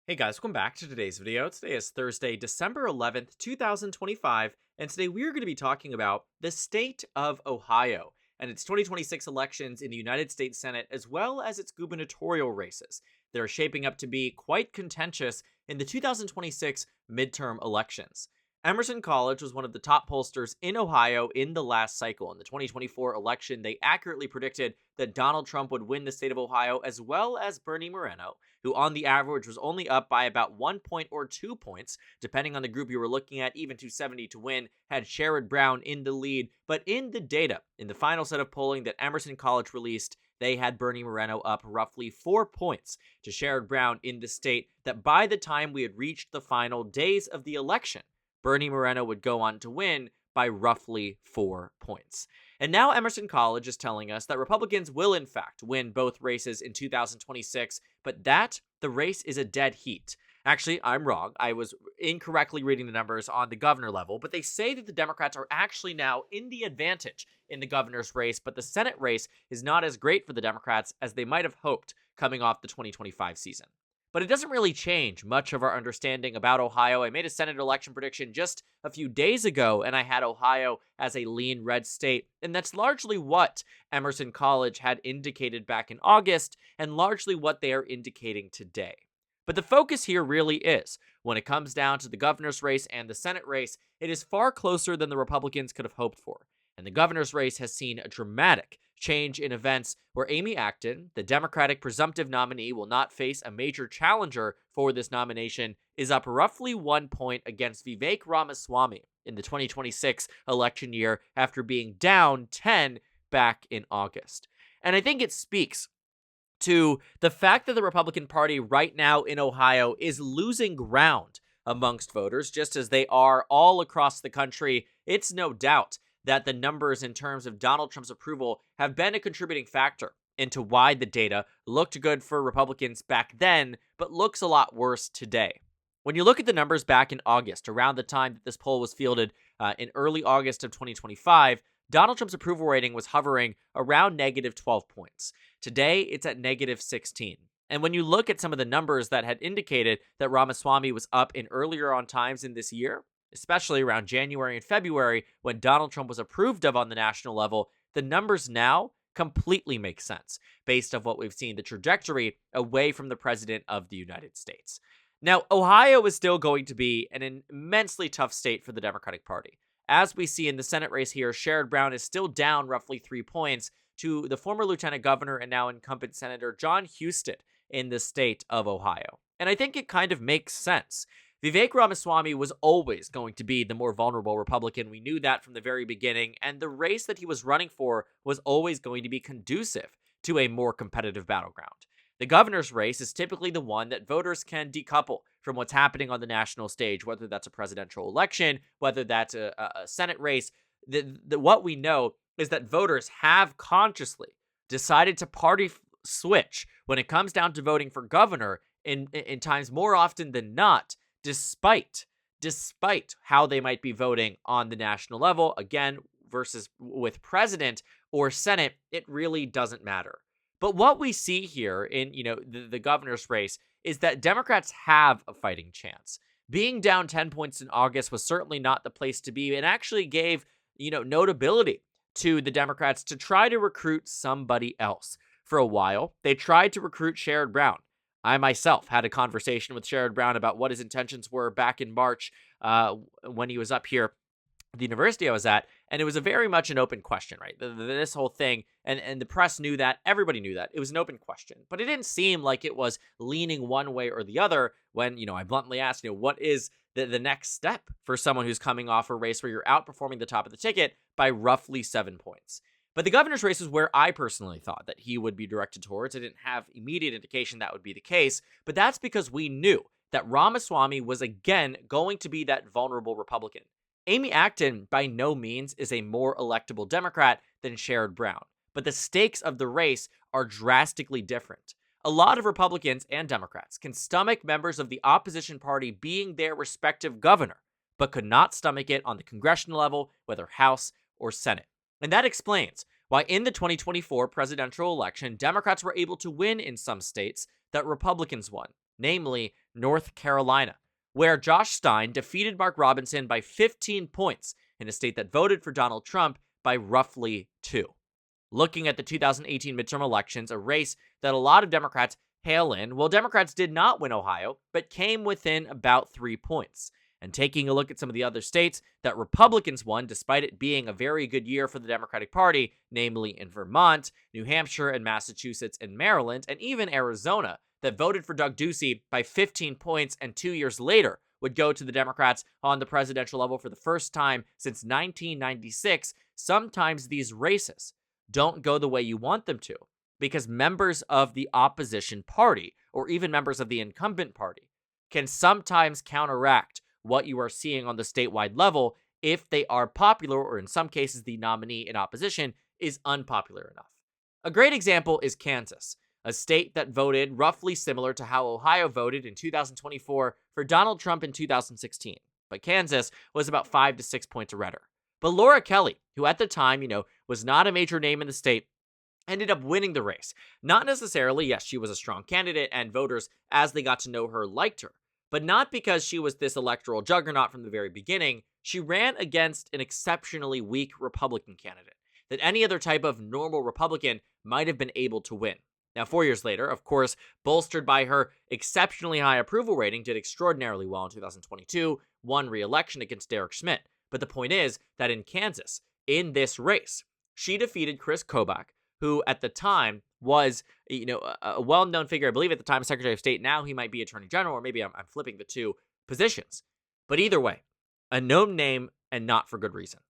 Hey guys, welcome back to today's video. Today is Thursday, December 11th, 2025, and today we are going to be talking about the state of Ohio and its 2026 elections in the United States Senate, as well as its gubernatorial races. They're shaping up to be quite contentious in the 2026 midterm elections. Emerson College was one of the top pollsters in Ohio in the last cycle. In the 2024 election, they accurately predicted that Donald Trump would win the state of Ohio, as well as Bernie Moreno, who on the average was only up by about 1 point or 2 points, depending on the group you were looking at. Even 270 to win had Sherrod Brown in the lead. But in the data, in the final set of polling that Emerson College released, they had Bernie Moreno up roughly 4 points to Sherrod Brown in the state, that by the time we had reached the final days of the election, Bernie Moreno would go on to win by roughly 4 points. And now Emerson College is telling us that Republicans will in fact win both races in 2026, but that the race is a dead heat. Actually, I'm wrong. I was incorrectly reading the numbers on the governor level, but they say that the Democrats are actually now in the advantage in the governor's race, but the Senate race is not as great for the Democrats as they might have hoped coming off the 2025 season. But it doesn't really change much of our understanding about Ohio. I made a Senate election prediction just a few days ago, and I had Ohio as a lean red state. And that's largely what Emerson College had indicated back in August, and largely what they are indicating today. But the focus here really is, when it comes down to the governor's race and the Senate race, it is far closer than the Republicans could have hoped for. And the governor's race has seen a dramatic change in events where Amy Acton, the Democratic presumptive nominee, will not face a major challenger for this nomination, is up roughly 1 point against Vivek Ramaswamy in the 2026 election year after being down 10 back in August. And I think it speaks to the fact that the Republican Party right now in Ohio is losing ground amongst voters, just as they are all across the country. It's no doubt that the numbers in terms of Donald Trump's approval have been a contributing factor into why the data looked good for Republicans back then, but looks a lot worse today. When you look at the numbers back in August, around the time that this poll was fielded in early August of 2025, Donald Trump's approval rating was hovering around negative 12 points. Today, it's at negative 16. And when you look at some of the numbers that had indicated that Ramaswamy was up in earlier on times in this year, especially around January and February when Donald Trump was approved of on the national level, the numbers now completely make sense based on what we've seen, the trajectory away from the president of the United States. Now, Ohio is still going to be an immensely tough state for the Democratic Party. As we see in the Senate race here, Sherrod Brown is still down roughly 3 points to the former lieutenant governor and now incumbent Senator John Husted in the state of Ohio. And I think it kind of makes sense. Vivek Ramaswamy was always going to be the more vulnerable Republican. We knew that from the very beginning, and the race that he was running for was always going to be conducive to a more competitive battleground. The governor's race is typically the one that voters can decouple from what's happening on the national stage, whether that's a presidential election, whether that's a Senate race. What we know is that voters have consciously decided to party switch when it comes down to voting for governor in times more often than not, despite how they might be voting on the national level. Again, versus with president or Senate, it really doesn't matter. But what we see here in the governor's race is that Democrats have a fighting chance. Being down 10 points in August was certainly not the place to be, and actually gave notability to the Democrats to try to recruit somebody else. For a while, they tried to recruit Sherrod Brown. I myself had a conversation with Sherrod Brown about what his intentions were back in March when he was up here at the university I was at, and it was a very much an open question, right? This whole thing, and the press knew that, everybody knew that, it was an open question. But it didn't seem like it was leaning one way or the other when, I bluntly asked, what is the next step for someone who's coming off a race where you're outperforming the top of the ticket by roughly 7 points? But the governor's race is where I personally thought that he would be directed towards. I didn't have immediate indication that would be the case, but that's because we knew that Ramaswamy was again going to be that vulnerable Republican. Amy Acton by no means is a more electable Democrat than Sherrod Brown, but the stakes of the race are drastically different. A lot of Republicans and Democrats can stomach members of the opposition party being their respective governor, but could not stomach it on the congressional level, whether House or Senate. And that explains why in the 2024 presidential election, Democrats were able to win in some states that Republicans won. namely North Carolina, where Josh Stein defeated Mark Robinson by 15 points in a state that voted for Donald Trump by roughly 2. Looking at the 2018 midterm elections, a race that a lot of Democrats hail in, well, Democrats did not win Ohio, but came within about 3 points. And taking a look at some of the other states that Republicans won, despite it being a very good year for the Democratic Party, namely in Vermont, New Hampshire, and Massachusetts, and Maryland, and even Arizona, that voted for Doug Ducey by 15 points and 2 years later would go to the Democrats on the presidential level for the first time since 1996, sometimes these races don't go the way you want them to because members of the opposition party or even members of the incumbent party can sometimes counteract what you are seeing on the statewide level if they are popular, or in some cases, the nominee in opposition is unpopular enough. A great example is Kansas, a state that voted roughly similar to how Ohio voted in 2024 for Donald Trump in 2016. But Kansas was about 5 to 6 points redder. But Laura Kelly, who at the time, was not a major name in the state, ended up winning the race. Not necessarily, yes, she was a strong candidate, and voters, as they got to know her, liked her. But not because she was this electoral juggernaut from the very beginning. She ran against an exceptionally weak Republican candidate that any other type of normal Republican might have been able to win. Now, 4 years later, of course, bolstered by her exceptionally high approval rating, did extraordinarily well in 2022, won re-election against Derek Schmidt. But the point is that in Kansas, in this race, she defeated Chris Kobach, who at the time was, a well-known figure. I believe at the time Secretary of State. Now he might be Attorney General, or maybe I'm flipping the two positions. But either way, a known name and not for good reason.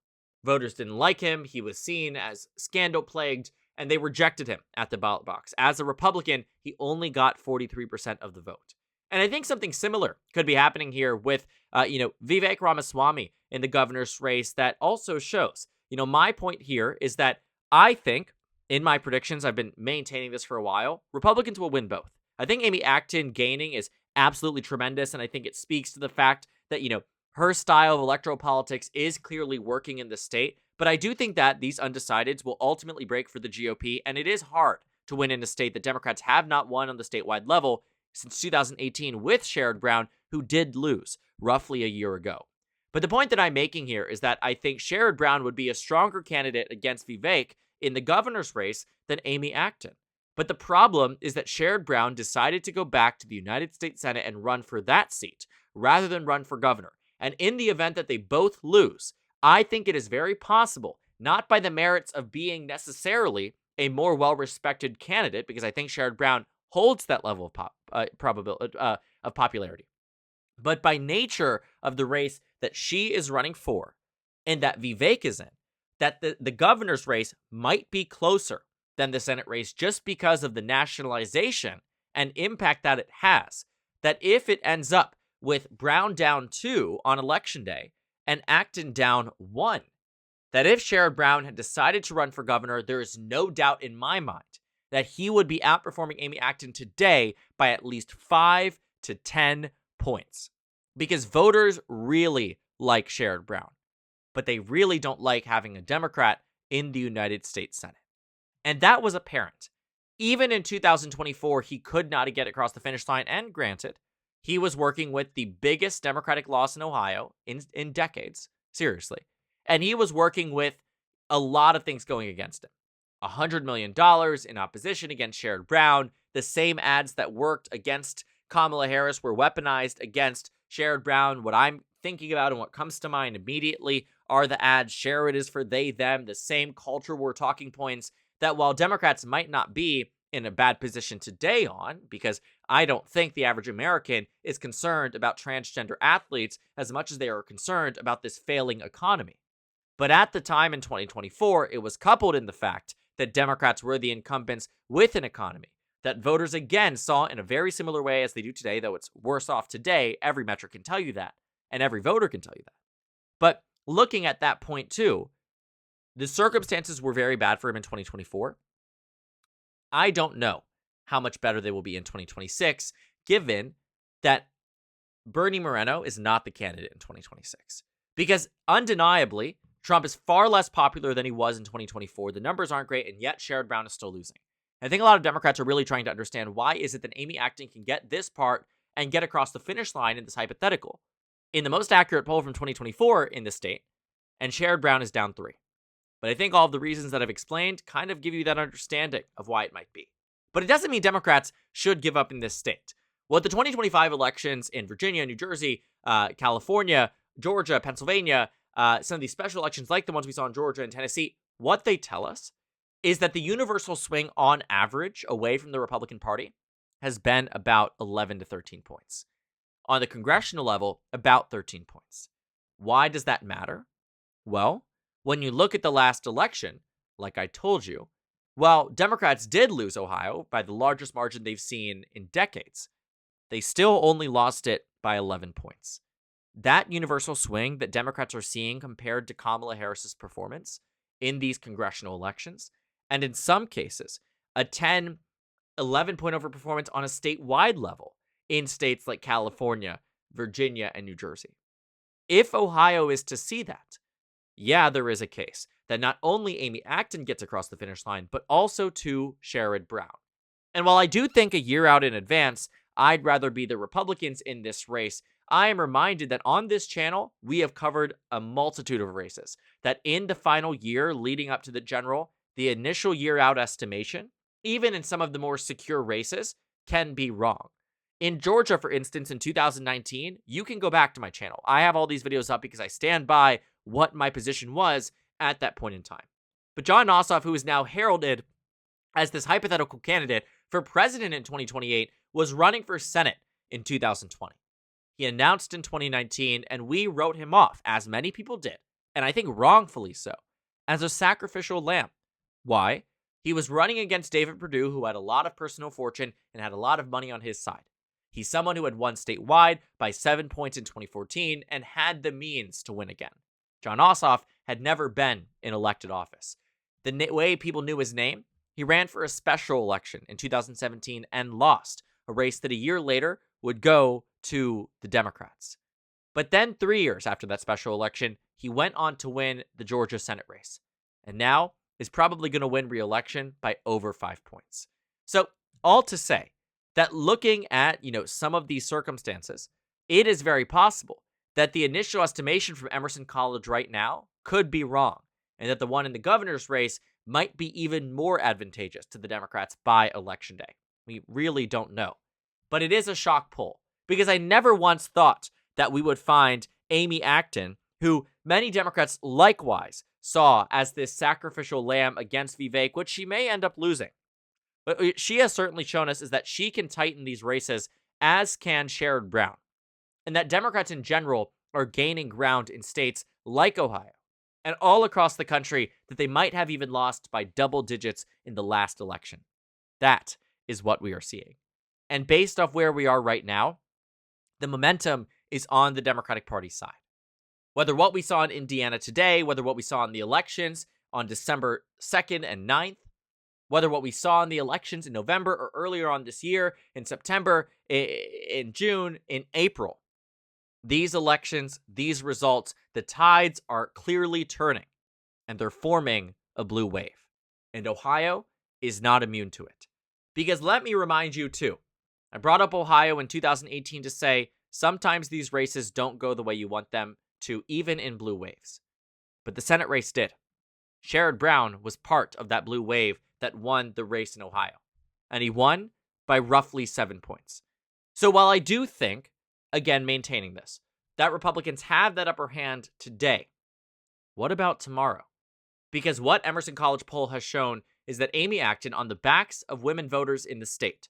Voters didn't like him. He was seen as scandal-plagued, and they rejected him at the ballot box. As a Republican, he only got 43% of the vote. And I think something similar could be happening here with, Vivek Ramaswamy in the governor's race that also shows. My point here is that I think, in my predictions, I've been maintaining this for a while, Republicans will win both. I think Amy Acton gaining is absolutely tremendous, and I think it speaks to the fact that, her style of electoral politics is clearly working in the state. But I do think that these undecideds will ultimately break for the GOP, and it is hard to win in a state that Democrats have not won on the statewide level since 2018 with Sherrod Brown, who did lose roughly a year ago. But the point that I'm making here is that I think Sherrod Brown would be a stronger candidate against Vivek in the governor's race than Amy Acton. But the problem is that Sherrod Brown decided to go back to the United States Senate and run for that seat rather than run for governor. And in the event that they both lose, I think it is very possible, not by the merits of being necessarily a more well-respected candidate, because I think Sherrod Brown holds that level of popularity, but by nature of the race that she is running for and that Vivek is in, that the governor's race might be closer than the Senate race just because of the nationalization and impact that it has. That if it ends up with Brown down 2 on election day and Acton down 1, that if Sherrod Brown had decided to run for governor, there is no doubt in my mind that he would be outperforming Amy Acton today by at least 5 to 10 points. Because voters really like Sherrod Brown, but they really don't like having a Democrat in the United States Senate. And that was apparent. Even in 2024, he could not get across the finish line, and granted, he was working with the biggest Democratic loss in Ohio in decades, seriously. And he was working with a lot of things going against him. $100 million in opposition against Sherrod Brown. The same ads that worked against Kamala Harris were weaponized against Sherrod Brown. What I'm thinking about and what comes to mind immediately are the ads, Sherrod is for they, them, the same culture war talking points that while Democrats might not be in a bad position today on, because I don't think the average American is concerned about transgender athletes as much as they are concerned about this failing economy. But at the time in 2024, it was coupled in the fact that Democrats were the incumbents with an economy that voters again saw in a very similar way as they do today, though it's worse off today. Every metric can tell you that, and every voter can tell you that. But looking at that point too, the circumstances were very bad for him in 2024. I don't know how much better they will be in 2026, given that Bernie Moreno is not the candidate in 2026. Because undeniably, Trump is far less popular than he was in 2024. The numbers aren't great, and yet Sherrod Brown is still losing. I think a lot of Democrats are really trying to understand why is it that Amy Acton can get this part and get across the finish line in this hypothetical. In the most accurate poll from 2024 in the state, and Sherrod Brown is down 3. But I think all of the reasons that I've explained kind of give you that understanding of why it might be. But it doesn't mean Democrats should give up in this state. What the 2025 elections in Virginia, New Jersey, California, Georgia, Pennsylvania, some of these special elections like the ones we saw in Georgia and Tennessee, what they tell us is that the universal swing on average away from the Republican Party has been about 11 to 13 points. On the congressional level, about 13 points. Why does that matter? Well, when you look at the last election, like I told you, while Democrats did lose Ohio by the largest margin they've seen in decades, they still only lost it by 11 points. That universal swing that Democrats are seeing compared to Kamala Harris's performance in these congressional elections, and in some cases, a 10, 11-point overperformance on a statewide level in states like California, Virginia, and New Jersey. If Ohio is to see that, yeah, there is a case that not only Amy Acton gets across the finish line, but also to Sherrod Brown. And while I do think a year out in advance, I'd rather be the Republicans in this race, I am reminded that on this channel, we have covered a multitude of races, that in the final year leading up to the general, the initial year out estimation, even in some of the more secure races, can be wrong. In Georgia, for instance, in 2019, you can go back to my channel. I have all these videos up because I stand by what my position was at that point in time. But Jon Ossoff, who is now heralded as this hypothetical candidate for president in 2028, was running for Senate in 2020. He announced in 2019, and we wrote him off, as many people did, and I think wrongfully so, as a sacrificial lamb. Why? He was running against David Perdue, who had a lot of personal fortune and had a lot of money on his side. He's someone who had won statewide by 7 points in 2014 and had the means to win again. Jon Ossoff had never been in elected office. The way people knew his name, he ran for a special election in 2017 and lost, a race that a year later would go to the Democrats. But then 3 years after that special election, he went on to win the Georgia Senate race, and now is probably going to win re-election by over 5 points. So all to say that looking at, some of these circumstances, it is very possible that the initial estimation from Emerson College right now could be wrong, and that the one in the governor's race might be even more advantageous to the Democrats by election day. We really don't know. But it is a shock poll, because I never once thought that we would find Amy Acton, who many Democrats likewise saw as this sacrificial lamb against Vivek, which she may end up losing. But she has certainly shown us is that she can tighten these races, as can Sherrod Brown, and that Democrats in general are gaining ground in states like Ohio and all across the country that they might have even lost by double digits in the last election. That is what we are seeing. And based off where we are right now, the momentum is on the Democratic Party side. Whether what we saw in Indiana today, whether what we saw in the elections on December 2nd and 9th, whether what we saw in the elections in November or earlier on this year, in September, in June, in April, these elections, these results, the tides are clearly turning, and they're forming a blue wave. And Ohio is not immune to it. Because let me remind you too, I brought up Ohio in 2018 to say sometimes these races don't go the way you want them to, even in blue waves. But the Senate race did. Sherrod Brown was part of that blue wave that won the race in Ohio. And he won by roughly 7 points. So while I do think, again maintaining this, that Republicans have that upper hand today, what about tomorrow? Because what Emerson College poll has shown is that Amy Acton, on the backs of women voters in the state,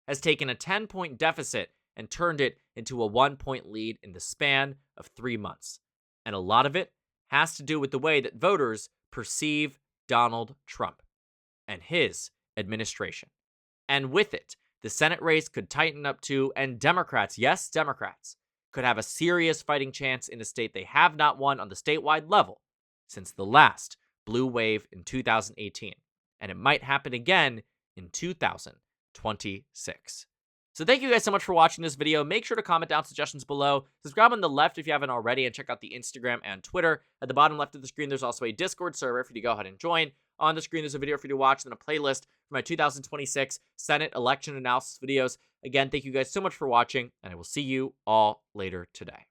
has taken a 10-point deficit and turned it into a 1-point lead in the span of 3 months. And a lot of it has to do with the way that voters perceive Donald Trump and his administration. And with it, the Senate race could tighten up too, and Democrats, yes, Democrats, could have a serious fighting chance in a state they have not won on the statewide level since the last blue wave in 2018. And it might happen again in 2026. So thank you guys so much for watching this video. Make sure to comment down suggestions below. Subscribe on the left if you haven't already, and check out the Instagram and Twitter. At the bottom left of the screen, there's also a Discord server for you to go ahead and join. On the screen, there's a video for you to watch, and then a playlist for my 2026 Senate election analysis videos. Again, thank you guys so much for watching, and I will see you all later today.